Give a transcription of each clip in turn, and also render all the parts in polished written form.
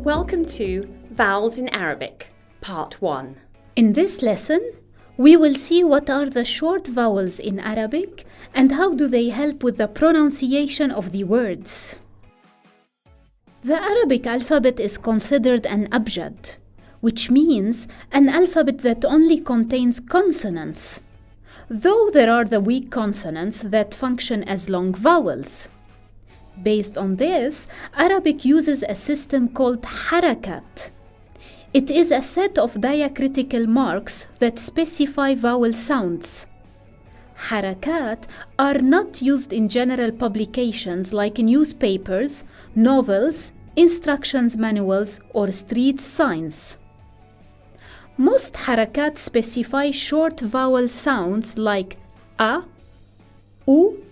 Welcome to Vowels in Arabic, Part 1. In this lesson, we will see what are the short vowels in Arabic and how do they help with the pronunciation of the words. The Arabic alphabet is considered an abjad, which means an alphabet that only contains consonants, though there are the weak consonants that function as long vowels. Based on this, Arabic uses a system called Harakaat. It is a set of diacritical marks that specify vowel sounds. Harakaat are not used in general publications like newspapers, novels, instructions manuals, or street signs. Most Harakaat specify short vowel sounds like a, u,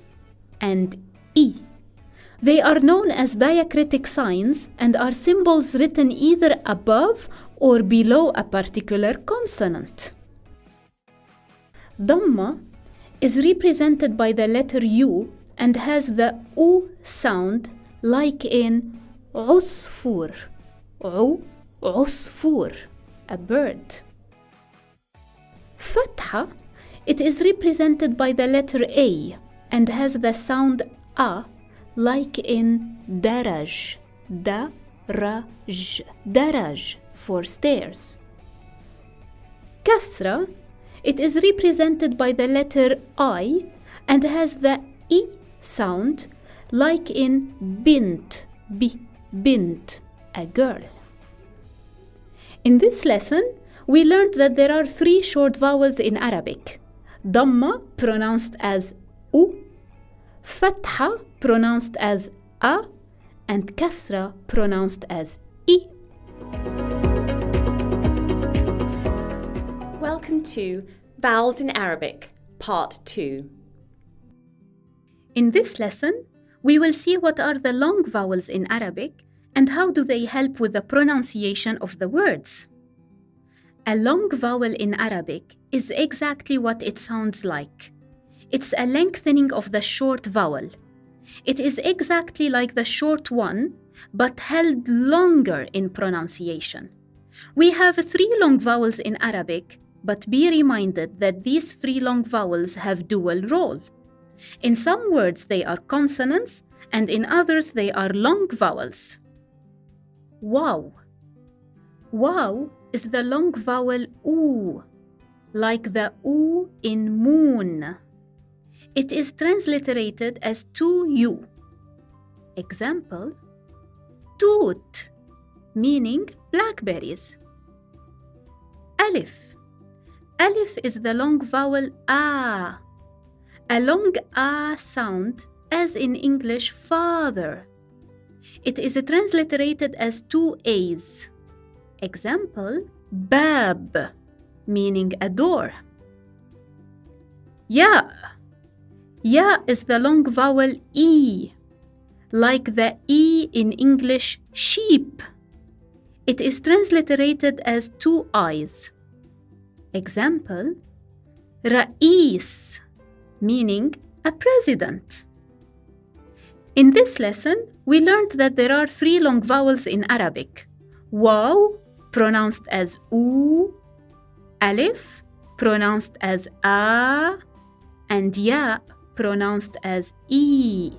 and i. They are known as diacritic signs and are symbols written either above or below a particular consonant. Dhamma is represented by the letter U and has the U sound like in عصفور, عصفور, a bird. Fatha, it is represented by the letter A and has the sound A like in daraj, daraj, daraj for stairs. Kasra, it is represented by the letter I and has the I sound like in bint, bint, a girl. In this lesson, we learned that there are 3 short vowels in Arabic. Dhamma pronounced as U, Fatha pronounced as A, and Kasra pronounced as I. Welcome to Vowels in Arabic, Part 2. In this lesson, we will see what are the long vowels in Arabic and how do they help with the pronunciation of the words. A long vowel in Arabic is exactly what it sounds like. It's a lengthening of the short vowel. It is exactly like the short one, but held longer in pronunciation. We have 3 long vowels in Arabic, but be reminded that these 3 long vowels have dual role. In some words, they are consonants, and in others, they are long vowels. Wow. Wow is the long vowel oo, like the oo in moon. It is transliterated as 2u. Example, toot, meaning blackberries. Alif. Alif is the long vowel a long a sound, as in English father. It is transliterated as 2 a's. Example, bab, meaning a door. Ya. Ya is the long vowel e, like the e in English sheep. It is transliterated as 2 i's. Example, Ra'is, meaning a president. In this lesson, we learned that there are 3 long vowels in Arabic. Waw, pronounced as oo, alif, pronounced as a, and ya, pronounced as e.